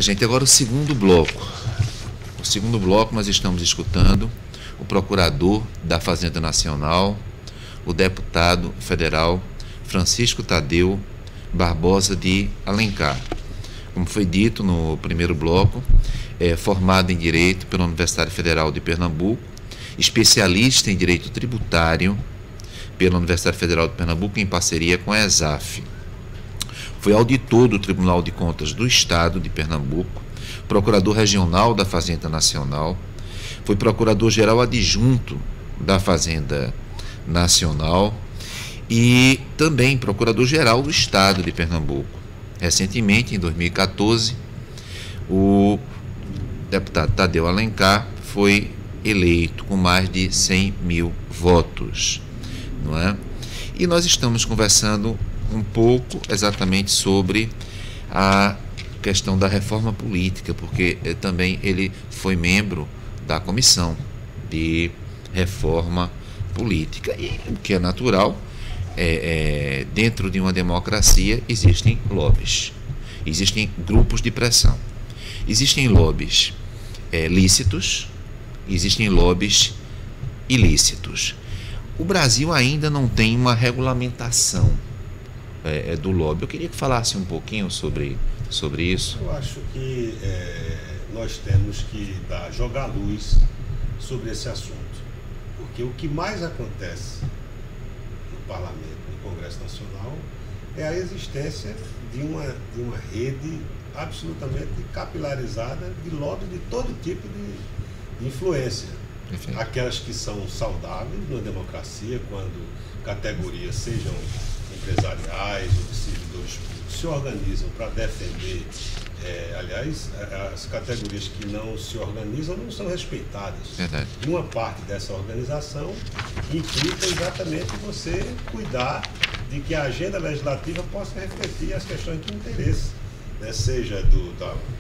Gente, agora o segundo bloco. O segundo bloco nós estamos escutando o procurador da Fazenda Nacional, o deputado federal Francisco Tadeu Barbosa de Alencar. Como foi dito no primeiro bloco, é formado em Direito pela Universidade Federal de Pernambuco, especialista em Direito Tributário pela Universidade Federal de Pernambuco em parceria com a ESAF. Foi auditor do Tribunal de Contas do Estado de Pernambuco, procurador regional da Fazenda Nacional, foi procurador-geral adjunto da Fazenda Nacional e também procurador-geral do Estado de Pernambuco. Recentemente, em 2014, o deputado Tadeu Alencar foi eleito com mais de 100 mil votos, não é? E nós estamos conversando um pouco exatamente sobre a questão da reforma política, porque também ele foi membro da comissão de reforma política, e o que é natural, dentro de uma democracia existem lobbies, existem grupos de pressão, existem lobbies lícitos, existem lobbies ilícitos. O Brasil ainda não tem uma regulamentação do lobby. Eu queria que falasse um pouquinho sobre isso. Eu acho que nós temos que jogar luz sobre esse assunto, porque o que mais acontece no Parlamento, no Congresso Nacional, é a existência de uma rede absolutamente capilarizada de lobby de todo tipo de influência. Perfeito. Aquelas que são saudáveis numa democracia, quando categorias sejam empresariais ou de servidores públicos se organizam para defender, aliás, as categorias que não se organizam não são respeitadas. Verdade. E uma parte dessa organização implica exatamente você cuidar de que a agenda legislativa possa refletir as questões de interesse, né? Seja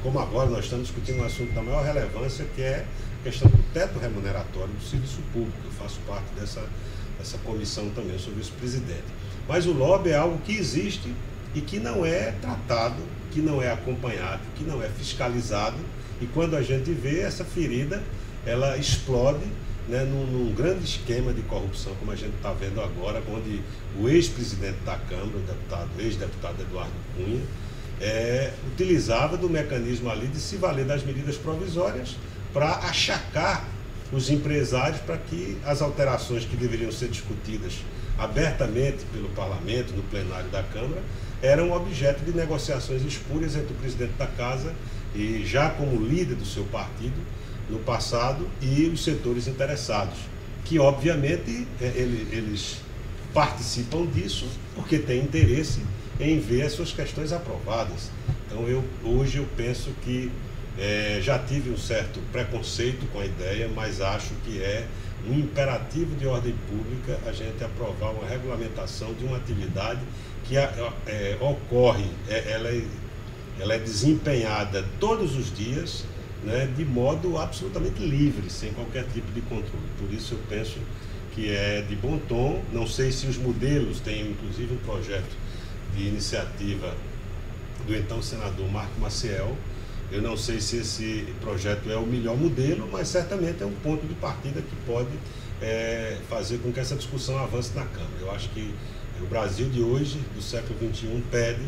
como agora nós estamos discutindo um assunto da maior relevância, que é a questão do teto remuneratório do serviço público. Eu faço parte dessa comissão também, eu sou vice-presidente. Mas o lobby é algo que existe e que não é tratado, que não é acompanhado, que não é fiscalizado, e quando a gente vê essa ferida, ela explode, né, num grande esquema de corrupção, como a gente está vendo agora, onde o ex-presidente da Câmara, o ex-deputado Eduardo Cunha, utilizava do mecanismo ali de se valer das medidas provisórias para achacar os empresários para que as alterações que deveriam ser discutidas abertamente pelo Parlamento, no plenário da Câmara, eram objeto de negociações espúrias entre o presidente da Casa, e já como líder do seu partido no passado, e os setores interessados, que obviamente eles participam disso porque têm interesse em ver as suas questões aprovadas. Então hoje eu penso que já tive um certo preconceito com a ideia, mas acho que é um imperativo de ordem pública a gente aprovar uma regulamentação de uma atividade que ocorre, ela é desempenhada todos os dias, né, de modo absolutamente livre, sem qualquer tipo de controle. Por isso eu penso que é de bom tom. Não sei se os modelos, tem inclusive um projeto de iniciativa do então senador Marco Maciel. Eu não sei se esse projeto é o melhor modelo, mas certamente é um ponto de partida que pode fazer com que essa discussão avance na Câmara. Eu acho que o Brasil de hoje, do século XXI, pede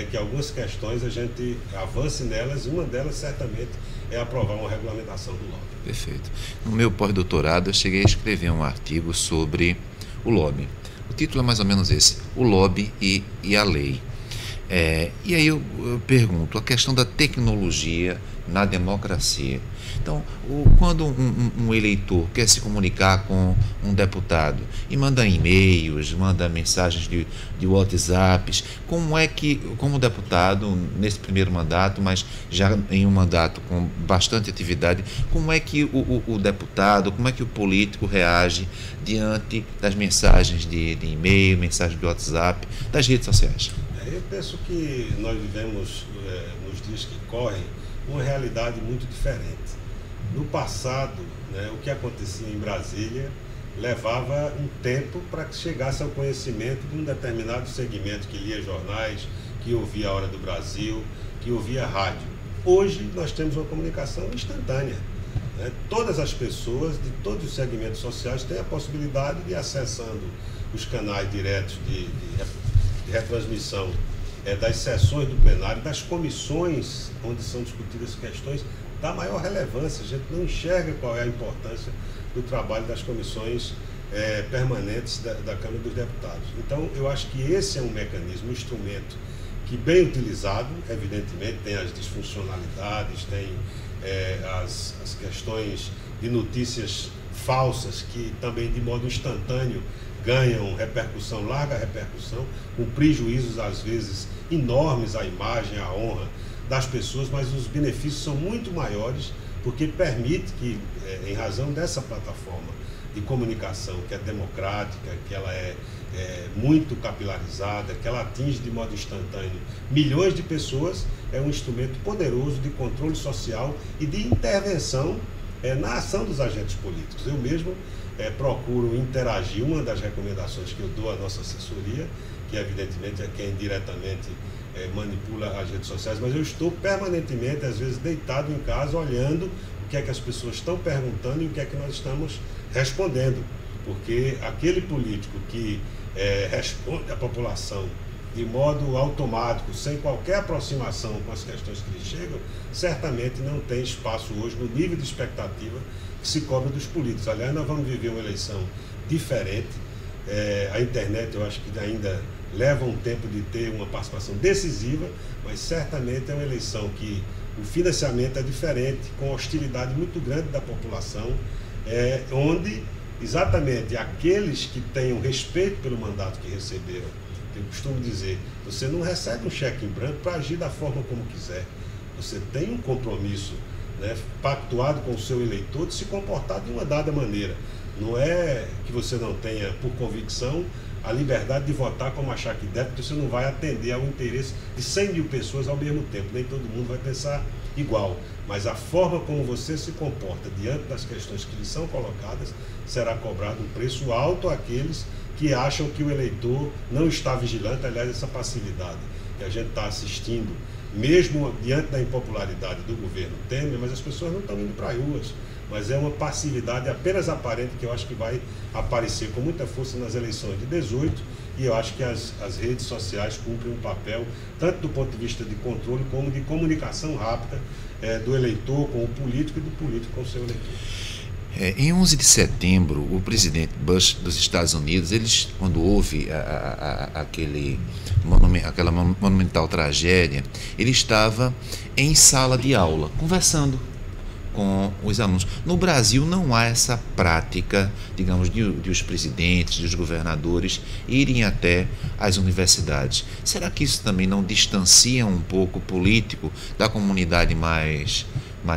que algumas questões a gente avance nelas, e uma delas certamente é aprovar uma regulamentação do lobby. Perfeito. No meu pós-doutorado eu cheguei a escrever um artigo sobre o lobby. O título é mais ou menos esse: o lobby e a lei. E aí eu pergunto, a questão da tecnologia na democracia. Então, quando um eleitor quer se comunicar com um deputado e manda e-mails, manda mensagens de WhatsApps, como é que, como deputado, nesse primeiro mandato, mas já em um mandato com bastante atividade, como é que o deputado, como é que o político reage diante das mensagens de e-mail, mensagens de WhatsApp, das redes sociais? Eu penso que nós vivemos, nos dias que correm, uma realidade muito diferente. No passado, né, o que acontecia em Brasília levava um tempo para que chegasse ao conhecimento de um determinado segmento que lia jornais, que ouvia a Hora do Brasil, que ouvia rádio. Hoje nós temos uma comunicação instantânea. Né? Todas as pessoas de todos os segmentos sociais têm a possibilidade de, acessando os canais diretos de retransmissão das sessões do plenário, das comissões onde são discutidas questões da maior relevância. A gente não enxerga qual é a importância do trabalho das comissões permanentes da Câmara dos Deputados. Então, eu acho que esse é um mecanismo, um instrumento que, bem utilizado, evidentemente, tem as disfuncionalidades, tem as questões de notícias falsas que também, de modo instantâneo, ganham repercussão, larga repercussão, com prejuízos, às vezes, enormes à imagem, à honra das pessoas, mas os benefícios são muito maiores, porque permite que, em razão dessa plataforma de comunicação, que é democrática, que ela é muito capilarizada, que ela atinge de modo instantâneo milhões de pessoas, é um instrumento poderoso de controle social e de intervenção na ação dos agentes políticos. Eu mesmo procuro interagir. Uma das recomendações que eu dou à nossa assessoria, que evidentemente é quem diretamente manipula as redes sociais, mas eu estou permanentemente, às vezes, deitado em casa, olhando o que é que as pessoas estão perguntando e o que é que nós estamos respondendo. Porque aquele político que responde à população de modo automático, sem qualquer aproximação com as questões que lhe chegam, certamente não tem espaço hoje no nível de expectativa que se cobra dos políticos. Aliás, nós vamos viver uma eleição diferente. A internet, eu acho que ainda leva um tempo de ter uma participação decisiva, mas certamente é uma eleição que o financiamento é diferente, com hostilidade muito grande da população, onde exatamente aqueles que tenham respeito pelo mandato que receberam, eu costumo dizer, você não recebe um cheque em branco para agir da forma como quiser. Você tem um compromisso, né, pactuado com o seu eleitor, de se comportar de uma dada maneira. Não é que você não tenha, por convicção, a liberdade de votar como achar que deve, porque você não vai atender ao interesse de 100 mil pessoas ao mesmo tempo. Nem todo mundo vai pensar igual. Mas a forma como você se comporta diante das questões que lhe são colocadas, será cobrado um preço alto àqueles que acham que o eleitor não está vigilante. Aliás, essa passividade que a gente está assistindo, mesmo diante da impopularidade do governo Temer, mas as pessoas não estão indo para as ruas. Mas é uma passividade apenas aparente, que eu acho que vai aparecer com muita força nas eleições de 18, e eu acho que as redes sociais cumprem um papel, tanto do ponto de vista de controle, como de comunicação rápida do eleitor com o político e do político com o seu eleitor. Em 11 de setembro, o presidente Bush dos Estados Unidos, quando houve aquela monumental tragédia, ele estava em sala de aula, conversando com os alunos. No Brasil não há essa prática, digamos, de os presidentes, dos governadores irem até as universidades. Será que isso também não distancia um pouco o político da comunidade mais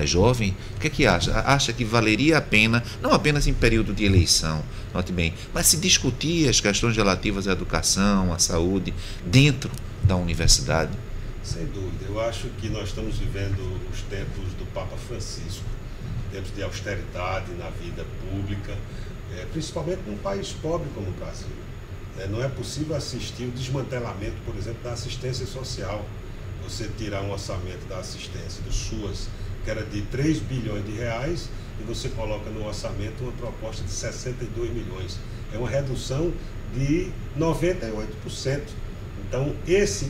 jovem? O que é que acha? Acha que valeria a pena, não apenas em período de eleição, note bem, mas se discutir as questões relativas à educação, à saúde, dentro da universidade? Sem dúvida. Eu acho que nós estamos vivendo os tempos do Papa Francisco, tempos de austeridade na vida pública, principalmente num país pobre como o Brasil. Não é possível assistir o desmantelamento, por exemplo, da assistência social. Você tirar um orçamento da assistência, do SUAS, que era de 3 bilhões de reais, e você coloca no orçamento uma proposta de 62 milhões. É uma redução de 98%. Então,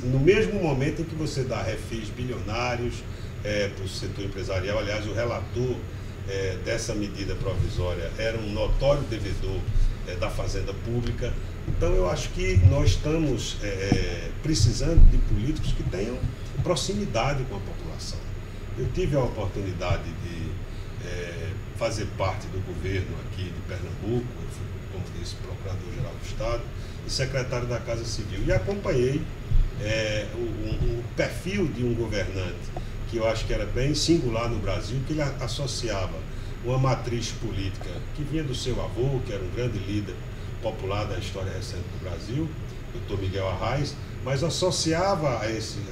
no mesmo momento em que você dá refis bilionários para o setor empresarial, aliás, o relator dessa medida provisória era um notório devedor da Fazenda Pública. Então, eu acho que nós estamos precisando de políticos que tenham proximidade com a população. Eu tive a oportunidade de fazer parte do governo aqui de Pernambuco. Eu fui, como disse, procurador-geral do Estado e secretário da Casa Civil, e acompanhei o perfil de um governante que eu acho que era bem singular no Brasil, que ele associava uma matriz política que vinha do seu avô, que era um grande líder popular da história recente do Brasil, Dr. Miguel Arraes, mas associava a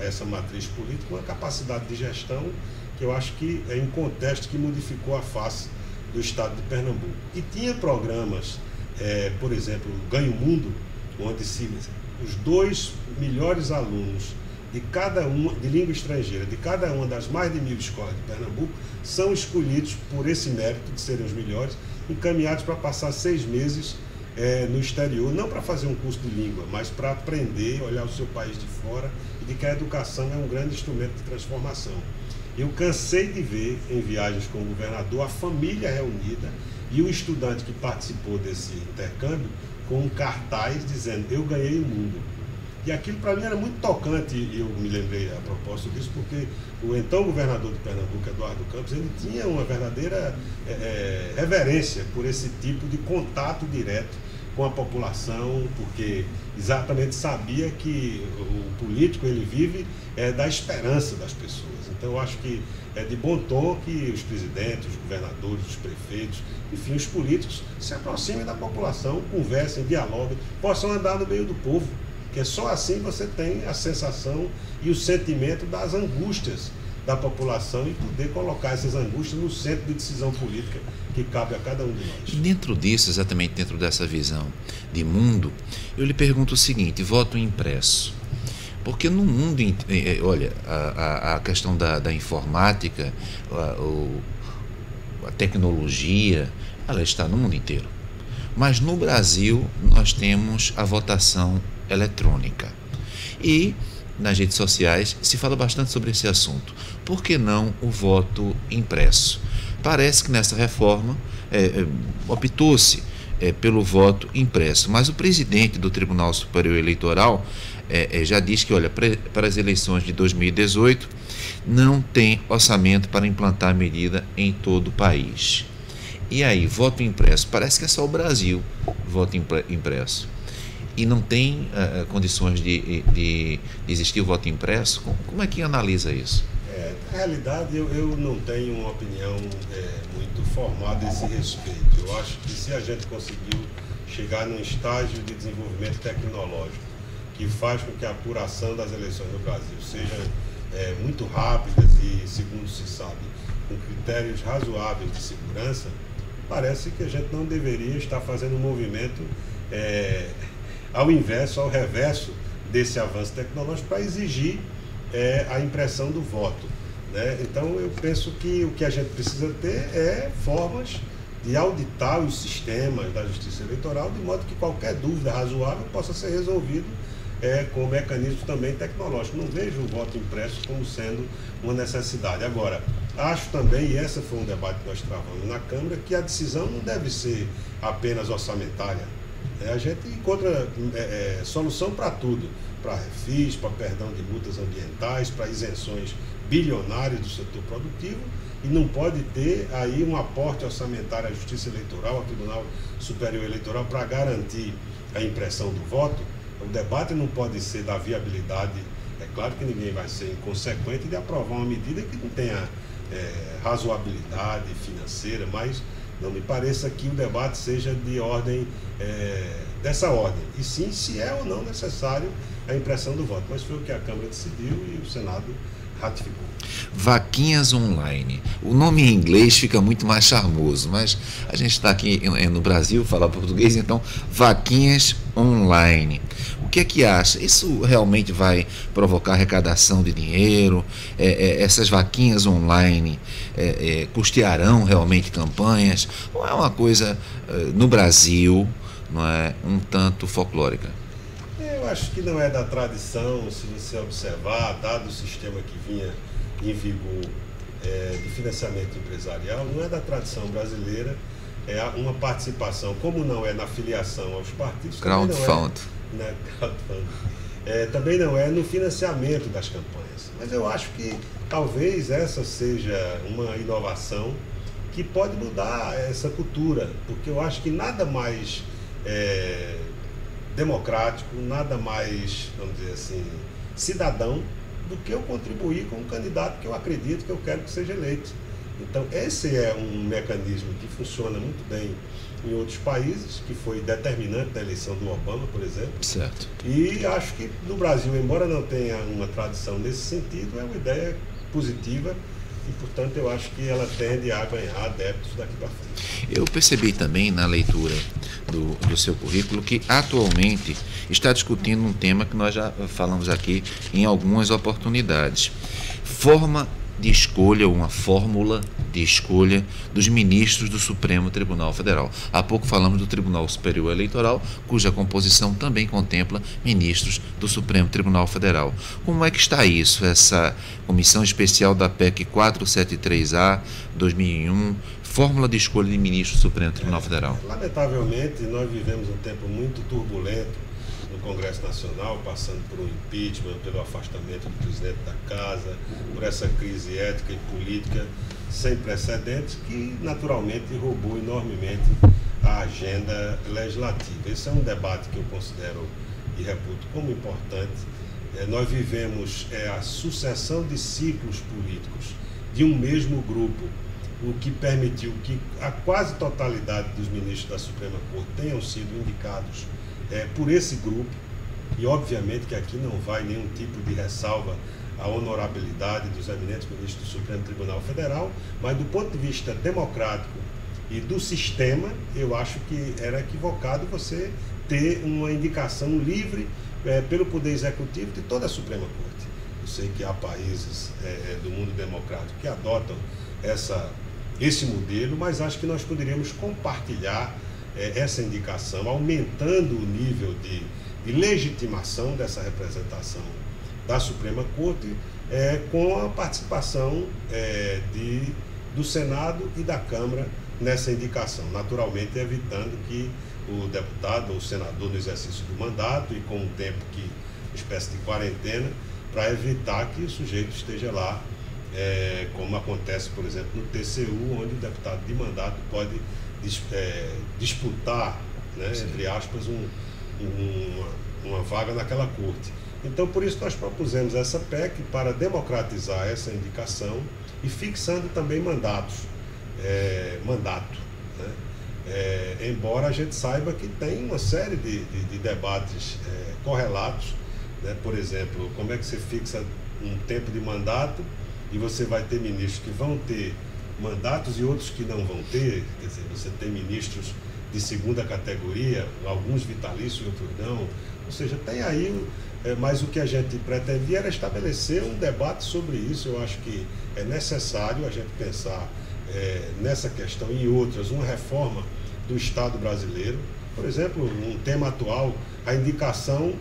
essa matriz política uma capacidade de gestão que eu acho que é em contexto que modificou a face do estado de Pernambuco. E tinha programas, por exemplo, o Ganho Mundo, onde os 2 melhores alunos de língua estrangeira, de cada uma das mais de 1000 escolas de Pernambuco, são escolhidos por esse mérito de serem os melhores, encaminhados para passar 6 meses no exterior, não para fazer um curso de língua, mas para aprender, olhar o seu país de fora, e de que a educação é um grande instrumento de transformação. Eu cansei de ver em viagens com o governador a família reunida e o estudante que participou desse intercâmbio com um cartaz dizendo: eu ganhei o mundo. E aquilo para mim era muito tocante, e eu me lembrei a propósito disso, porque o então governador de Pernambuco, Eduardo Campos, ele tinha uma verdadeira reverência por esse tipo de contato direto com a população, porque exatamente sabia que o político ele vive da esperança das pessoas. Então eu acho que é de bom tom que os presidentes, os governadores, os prefeitos, enfim, os políticos se aproximem da população, conversem, dialoguem, possam andar no meio do povo, que é só assim você tem a sensação e o sentimento das angústias da população e poder colocar essas angústias no centro de decisão política que cabe a cada um de nós. Dentro disso, exatamente dentro dessa visão de mundo, eu lhe pergunto o seguinte: voto impresso. Porque no mundo, olha, a questão da informática, a tecnologia, ela está no mundo inteiro. Mas no Brasil nós temos a votação eletrônica. E nas redes sociais se fala bastante sobre esse assunto. Por que não o voto impresso? Parece que nessa reforma optou-se pelo voto impresso, mas o presidente do Tribunal Superior Eleitoral já diz que, olha, para as eleições de 2018 não tem orçamento para implantar a medida em todo o país. E aí, voto impresso? Parece que é só o Brasil voto impresso. E não tem condições de existir o voto impresso? Como é que analisa isso? Na realidade, eu não tenho uma opinião muito formada a esse respeito. Eu acho que se a gente conseguiu chegar num estágio de desenvolvimento tecnológico que faz com que a apuração das eleições no Brasil sejam muito rápidas e, segundo se sabe, com critérios razoáveis de segurança, parece que a gente não deveria estar fazendo um movimento ao inverso, ao reverso desse avanço tecnológico para exigir a impressão do voto, né? Então eu penso que o que a gente precisa ter é formas de auditar os sistemas da Justiça Eleitoral, de modo que qualquer dúvida razoável possa ser resolvido com mecanismos também tecnológicos. Não vejo o voto impresso como sendo uma necessidade. Agora, acho também, e esse foi um debate que nós travamos na Câmara, que a decisão não deve ser apenas orçamentária. A gente encontra solução para tudo, para refis, para perdão de multas ambientais, para isenções bilionárias do setor produtivo, e não pode ter aí um aporte orçamentário à Justiça Eleitoral, ao Tribunal Superior Eleitoral, para garantir a impressão do voto. O debate não pode ser da viabilidade. É claro que ninguém vai ser inconsequente de aprovar uma medida que não tenha razoabilidade financeira, mas não me pareça que o debate seja de ordem dessa ordem, e sim se é ou não necessário a impressão do voto. Mas foi o que a Câmara decidiu e o Senado ratificou. Vaquinhas online. O nome em inglês fica muito mais charmoso, mas a gente está aqui no Brasil, fala português, então vaquinhas online. O que é que acha? Isso realmente vai provocar arrecadação de dinheiro? Essas vaquinhas online custearão realmente campanhas? Ou é uma coisa no Brasil, não é, um tanto folclórica? Eu acho que não é da tradição, se você observar, dado o sistema que vinha em vigor de financiamento empresarial, não é da tradição brasileira uma participação, como não é na filiação aos partidos, também não é no financiamento das campanhas. Mas eu acho que talvez essa seja uma inovação que pode mudar essa cultura, porque eu acho que nada mais democrático, nada mais, vamos dizer assim, cidadão, do que eu contribuir com um candidato que eu acredito, que eu quero que seja eleito. Então, esse é um mecanismo que funciona muito bem em outros países, que foi determinante na eleição do Obama, por exemplo. Certo. E acho que no Brasil, embora não tenha uma tradição nesse sentido, é uma ideia positiva e, portanto, eu acho que ela tende a ganhar adeptos daqui para frente. Eu percebi também na leitura do seu currículo que atualmente está discutindo um tema que nós já falamos aqui em algumas oportunidades. Forma de escolha, uma fórmula de escolha dos ministros do Supremo Tribunal Federal. Há pouco falamos do Tribunal Superior Eleitoral, cuja composição também contempla ministros do Supremo Tribunal Federal. Como é que está isso, essa comissão especial da PEC 473A 2001, fórmula de escolha de ministros do Supremo Tribunal Federal? Lamentavelmente, nós vivemos um tempo muito turbulento no Congresso Nacional, passando por um impeachment, pelo afastamento do presidente da Casa, por essa crise ética e política sem precedentes, que naturalmente roubou enormemente a agenda legislativa. Esse é um debate que eu considero e reputo como importante. Nós vivemos a sucessão de ciclos políticos de um mesmo grupo, o que permitiu que a quase totalidade dos ministros da Suprema Corte tenham sido indicados por esse grupo, e obviamente que aqui não vai nenhum tipo de ressalva à honorabilidade dos eminentes ministros do Supremo Tribunal Federal, mas do ponto de vista democrático e do sistema, eu acho que era equivocado você ter uma indicação livre pelo Poder Executivo de toda a Suprema Corte. Eu sei que há países do mundo democrático que adotam esse modelo, mas acho que nós poderíamos compartilhar essa indicação, aumentando o nível de legitimação dessa representação da Suprema Corte, com a participação do Senado e da Câmara nessa indicação, naturalmente evitando que o deputado ou o senador no exercício do mandato e com um tempo uma espécie de quarentena, para evitar que o sujeito esteja lá, como acontece, por exemplo, no TCU, onde o deputado de mandato pode disputar, né, entre aspas, uma vaga naquela corte. Então, por isso nós propusemos essa PEC para democratizar essa indicação e fixando também mandato, né? Embora a gente saiba que tem uma série de debates correlatos, né? Por exemplo, como é que você fixa um tempo de mandato e você vai ter ministros que vão ter mandatos e outros que não vão ter, quer dizer, você tem ministros de segunda categoria, alguns vitalícios e outros não, ou seja, tem aí, mas o que a gente pretendia era estabelecer um debate sobre isso. Eu acho que é necessário a gente pensar nessa questão e em outras, uma reforma do Estado brasileiro, por exemplo, um tema atual, a indicação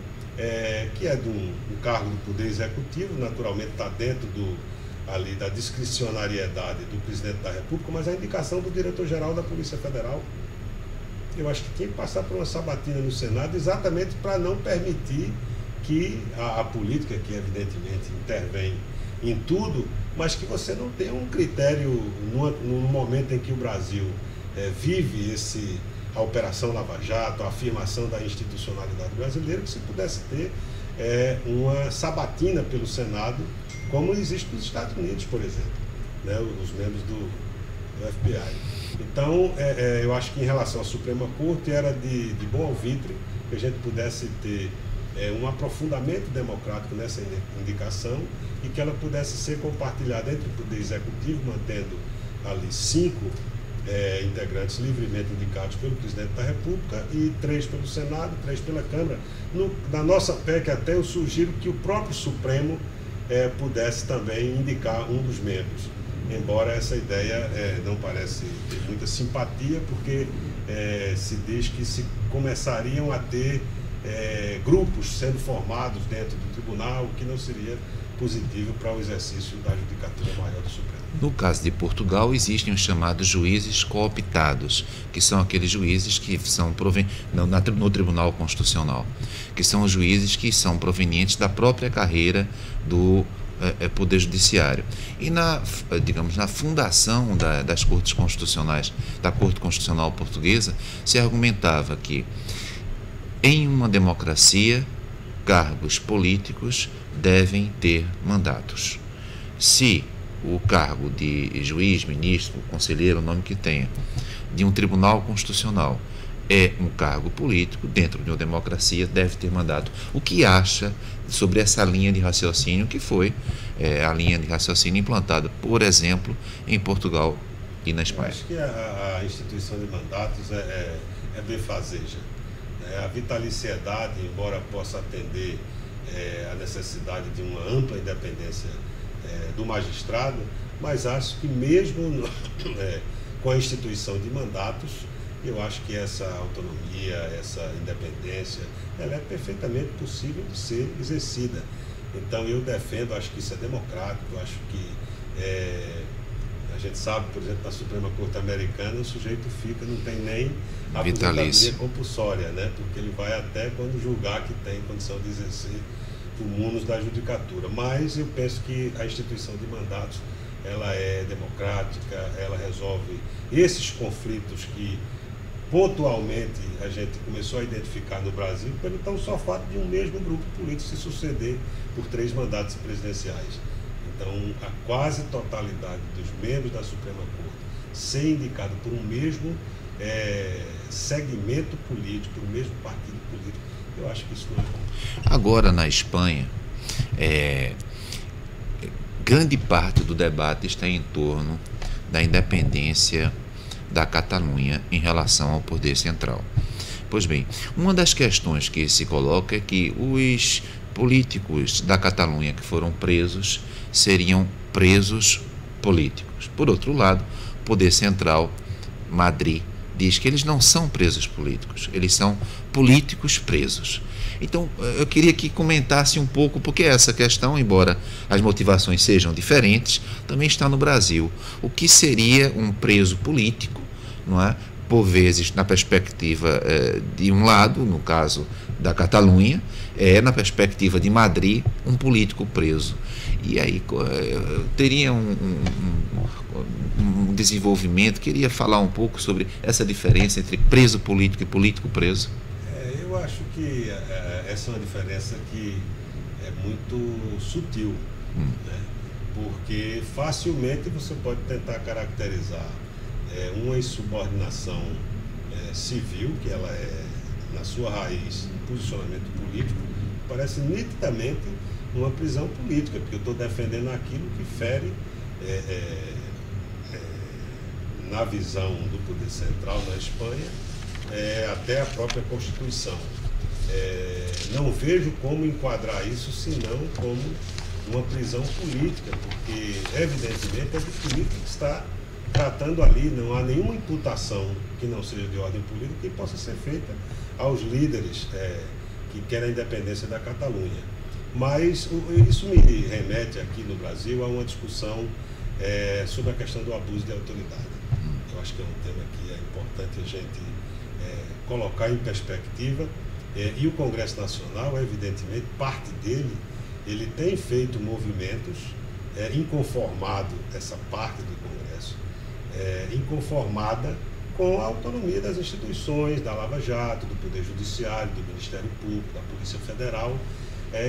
que é de um cargo do Poder Executivo, naturalmente está dentro ali da discricionariedade do presidente da República, mas a indicação do diretor-geral da Polícia Federal. Eu acho que tinha que passar por uma sabatina no Senado exatamente para não permitir que a política, que evidentemente intervém em tudo, mas que você não tenha um critério no momento em que o Brasil vive a Operação Lava Jato, a afirmação da institucionalidade brasileira, que se pudesse ter uma sabatina pelo Senado, como existe nos Estados Unidos, por exemplo, né, os membros do FBI. Então, eu acho que em relação à Suprema Corte era de bom alvitre que a gente pudesse ter um aprofundamento democrático nessa indicação e que ela pudesse ser compartilhada entre o Poder Executivo, mantendo ali 5 integrantes livremente indicados pelo Presidente da República e 3 pelo Senado, 3 pela Câmara. Na nossa PEC até eu sugiro que o próprio Supremo pudesse também indicar um dos membros, embora essa ideia não parece ter muita simpatia, porque se diz que se começariam a ter grupos sendo formados dentro do tribunal, o que não seria positivo para o exercício da judicatura maior do Supremo. No caso de Portugal, existem os chamados juízes cooptados, que são aqueles juízes que são no Tribunal Constitucional, que são os juízes que são provenientes da própria carreira do Poder Judiciário. E na fundação das Cortes Constitucionais, da Corte Constitucional Portuguesa, se argumentava que em uma democracia, cargos políticos devem ter mandatos. Se o cargo de juiz, ministro, conselheiro, o nome que tenha, de um tribunal constitucional é um cargo político, dentro de uma democracia deve ter mandato. O que acha sobre essa linha de raciocínio que foi a linha de raciocínio implantada, por exemplo, em Portugal e na Espanha. Eu acho que a instituição de mandatos é benfazeja. A vitaliciedade, embora possa atender a necessidade de uma ampla independência do magistrado, mas acho que mesmo com a instituição de mandatos, eu acho que essa autonomia, essa independência, ela é perfeitamente possível de ser exercida. Então eu defendo, acho que isso é democrático, acho que a gente sabe, por exemplo, na Suprema Corte Americana, o sujeito não tem nem a aposentadoria compulsória, né? Porque ele vai até quando julgar que tem condição de exercer o munus da judicatura. Mas eu penso que a instituição de mandatos, ela é democrática, ela resolve esses conflitos que pontualmente a gente começou a identificar no Brasil pelo tão só fato de um mesmo grupo político se suceder por 3 mandatos presidenciais. Então, a quase totalidade dos membros da Suprema Corte ser indicado por um mesmo segmento político, por um mesmo partido político, eu acho que isso não é bom. Agora, na Espanha, grande parte do debate está em torno da independência da Catalunha em relação ao poder central. Pois bem, uma das questões que se coloca é que os políticos da Catalunha que foram presos seriam presos políticos. Por outro lado, o poder central, Madrid, diz que eles não são presos políticos, eles são políticos presos. Então, eu queria que comentasse um pouco, porque essa questão, embora as motivações sejam diferentes, também está no Brasil. O que seria um preso político, não é? Por vezes, na perspectiva de um lado, no caso da Catalunha, na perspectiva de Madrid, um político preso. E aí teria um desenvolvimento, queria falar um pouco sobre essa diferença entre preso político e político preso. Eu acho que essa é uma diferença que é muito sutil, né? Porque facilmente você pode tentar caracterizar uma insubordinação civil, que ela é, na sua raiz, um posicionamento político, parece nitidamente uma prisão política, porque eu estou defendendo aquilo que fere, na visão do poder central na Espanha, até a própria Constituição. Não vejo como enquadrar isso, senão como uma prisão política, porque, evidentemente, é de política que está tratando ali, não há nenhuma imputação que não seja de ordem política que possa ser feita aos líderes que querem a independência da Catalunha. Mas isso me remete aqui no Brasil a uma discussão sobre a questão do abuso de autoridade. Eu acho que é um tema que é importante a gente colocar em perspectiva, e o Congresso Nacional, evidentemente, parte dele, ele tem feito movimentos inconformado, essa parte do Congresso, inconformada com a autonomia das instituições, da Lava Jato, do Poder Judiciário, do Ministério Público, da Polícia Federal,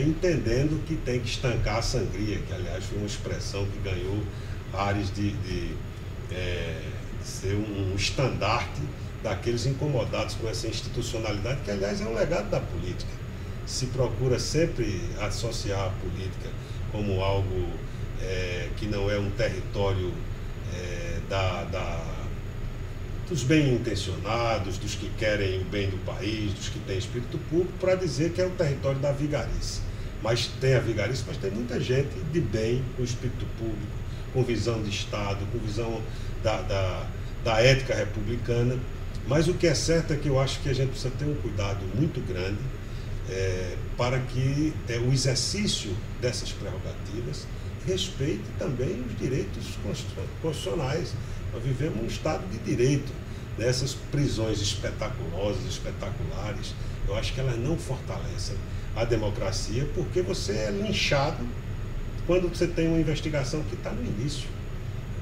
entendendo que tem que estancar a sangria, que aliás foi uma expressão que ganhou ares de ser um estandarte daqueles incomodados com essa institucionalidade, que aliás é um legado da política. Se procura sempre associar a política como algo que não é um território dos bem-intencionados, dos que querem o bem do país, dos que têm espírito público, para dizer que é o território da vigarice. Mas tem a vigarice, mas tem muita gente de bem, com espírito público, com visão de Estado, com visão da ética republicana. Mas o que é certo é que eu acho que a gente precisa ter um cuidado muito grande para que o exercício dessas prerrogativas respeite também os direitos constitucionais. Nós vivemos um Estado de direito. Essas prisões espetaculares, eu acho que elas não fortalecem a democracia, porque você é linchado quando você tem uma investigação que está no início.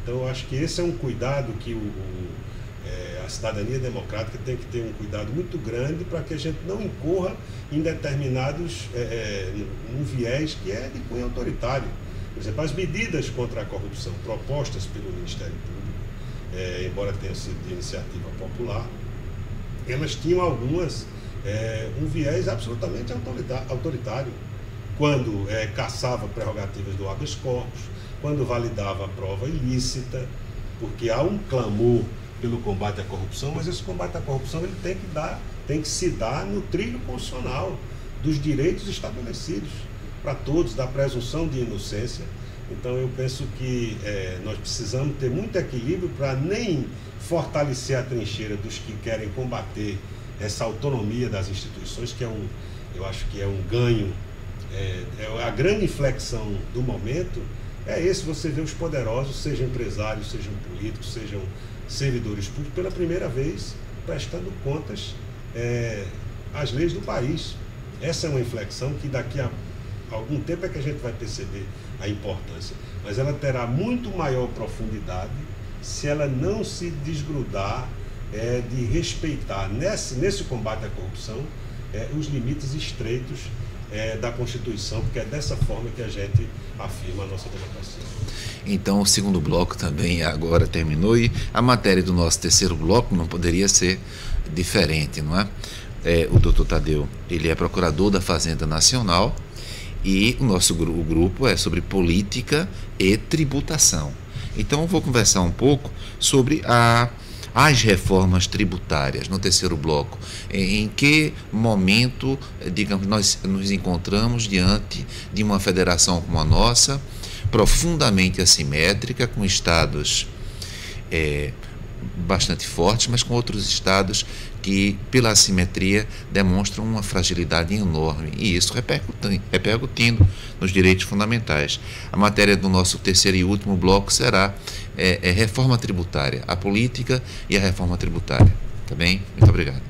Então, eu acho que esse é um cuidado que a cidadania democrática tem que ter um cuidado muito grande para que a gente não incorra em determinados, num viés que é de cunho autoritário. Por exemplo, as medidas contra a corrupção propostas pelo Ministério Público, embora tenham sido de iniciativa popular, elas tinham algumas um viés absolutamente autoritário. quando caçava prerrogativas do habeas corpus, quando validava a prova ilícita, porque há um clamor pelo combate à corrupção, mas esse combate à corrupção ele tem que se dar no trilho constitucional dos direitos estabelecidos para todos, da presunção de inocência. Então eu penso que nós precisamos ter muito equilíbrio para nem fortalecer a trincheira dos que querem combater essa autonomia das instituições, que eu acho que é um ganho, a grande inflexão do momento é esse: você vê os poderosos, sejam empresários, sejam políticos, sejam servidores públicos, pela primeira vez prestando contas às leis do país. Essa é uma inflexão que daqui a algum tempo é que a gente vai perceber a importância, mas ela terá muito maior profundidade se ela não se desgrudar de respeitar nesse combate à corrupção os limites estreitos da Constituição, porque é dessa forma que a gente afirma a nossa democracia. Então o segundo bloco também agora terminou e a matéria do nosso terceiro bloco não poderia ser diferente, não é? O doutor Tadeu, ele é procurador da Fazenda Nacional e o nosso grupo é sobre política e tributação. Então eu vou conversar um pouco sobre as reformas tributárias no terceiro bloco. Em que momento, digamos, nós nos encontramos diante de uma federação como a nossa, profundamente assimétrica, com estados bastante fortes, mas com outros estados que, pela assimetria, demonstram uma fragilidade enorme, e isso repercutindo nos direitos fundamentais. A matéria do nosso terceiro e último bloco será reforma tributária, a política e a reforma tributária. Tá bem? Muito obrigado.